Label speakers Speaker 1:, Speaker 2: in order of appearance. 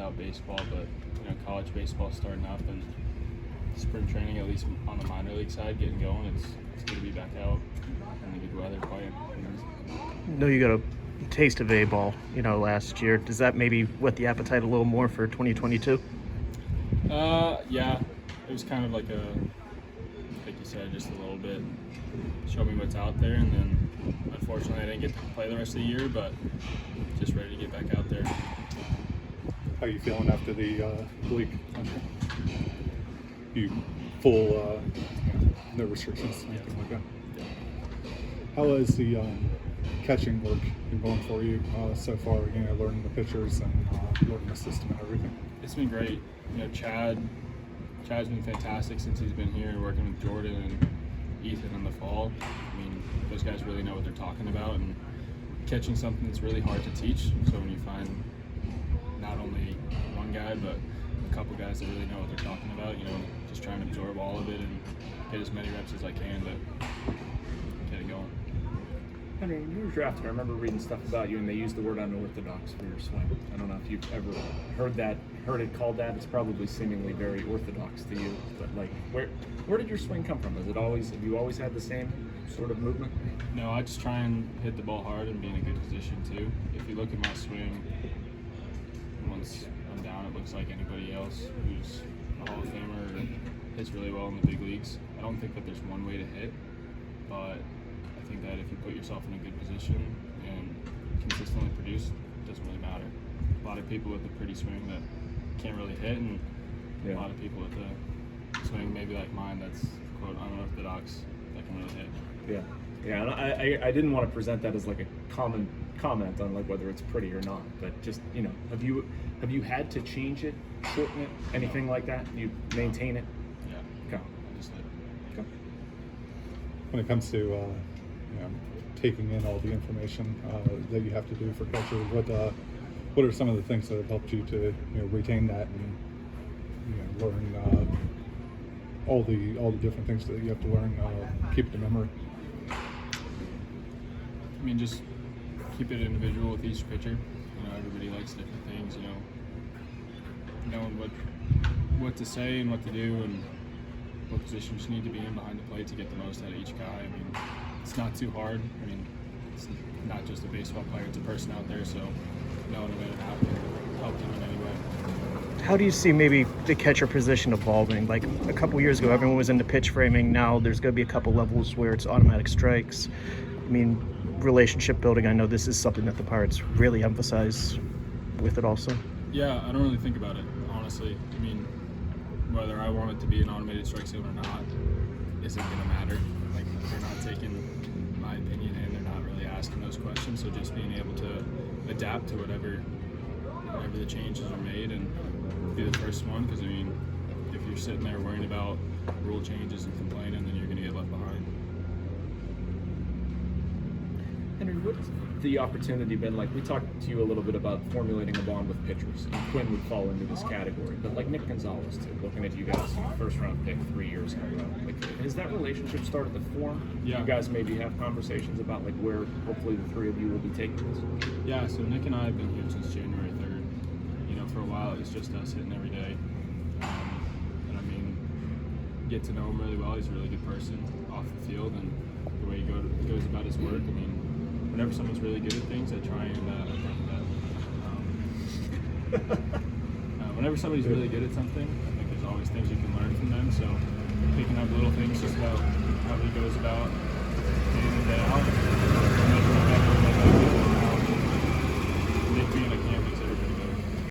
Speaker 1: without baseball, but college baseball starting up and spring training, at least on the minor league side, getting going. It's good to be back out in the good weather playing.
Speaker 2: I know you got a taste of A-ball, last year. Does that maybe whet the appetite a little more for 2022?
Speaker 1: Yeah, it was kind of like you said, just a little bit. Show me what's out there, and then unfortunately I didn't get to play the rest of the year, but just ready to get back out there.
Speaker 3: How are you feeling after the league? You full no restrictions, anything like that?
Speaker 1: Yeah.
Speaker 3: How has the catching work been going for you so far? Learning the pitchers and learning the system and everything.
Speaker 1: It's been great. Chad's been fantastic since he's been here, working with Jordan and Ethan in the fall. Those guys really know what they're talking about, and catching something that's really hard to teach. So when you find not only one guy, but a couple guys that really know what they're talking about, just trying to absorb all of it and get as many reps as I can to get it going.
Speaker 4: Henry, when you were drafted, I remember reading stuff about you, and they used the word unorthodox for your swing. I don't know if you've ever heard it called that. It's probably seemingly very orthodox to you, but where did your swing come from? Have you always had the same sort of movement?
Speaker 1: No, I just try and hit the ball hard and be in a good position too. If you look at my swing, once I'm down, it looks like anybody else who's a Hall of Famer or hits really well in the big leagues. I don't think that there's one way to hit, but I think that if you put yourself in a good position and consistently produce, it doesn't really matter. A lot of people with a pretty swing that can't really hit, and a lot of people with a swing maybe like mine that's quote unorthodox that can really hit.
Speaker 4: Yeah, and I didn't want to present that as like a common comment on like whether it's pretty or not, but just have you had to change it, shorten it, anything like that? You maintain it?
Speaker 1: Yeah.
Speaker 4: Okay.
Speaker 1: I just hit.
Speaker 4: Okay.
Speaker 3: When it comes to taking in all the information that you have to do for catcher, what are some of the things that have helped you to retain that and learn all the different things that you have to learn, keep it in memory?
Speaker 1: Just keep it individual with each pitcher. Everybody likes different things. Knowing what to say and what to do and what positions you need to be in behind the plate to get the most out of each guy. It's not too hard. It's not just a baseball player; it's a person out there. So knowing that it can help you in any way.
Speaker 2: How do you see maybe the catcher position evolving? Like a couple years ago, everyone was into pitch framing. Now there's going to be a couple levels where it's automatic strikes. Relationship building, I know this is something that the Pirates really emphasize with it also.
Speaker 1: Yeah, I don't really think about it, honestly. Whether I want it to be an automated strike zone or not isn't going to matter. They're not taking my opinion in, they're not really asking those questions, so just being able to adapt to whatever the changes are made and be the first one, because if you're sitting there worrying about rule changes and complaining, then you're going to get left behind.
Speaker 4: Henry, what's the opportunity been like? We talked to you a little bit about formulating a bond with pitchers, and Quinn would fall into this category, but like Nick Gonzalez too, looking at you guys, first round pick 3 years in a row. Has that relationship started to form?
Speaker 1: Yeah.
Speaker 4: You guys maybe have conversations about where hopefully the three of you will be taking this?
Speaker 1: Yeah, so Nick and I have been here since January 3rd. For a while it was just us hitting every day. Get to know him really well. He's a really good person off the field, and the way he goes about his work. Whenever someone's really good at things, I try and whenever somebody's really good at something, I think there's always things you can learn from them. So picking up little things just about how he goes about day in and day out.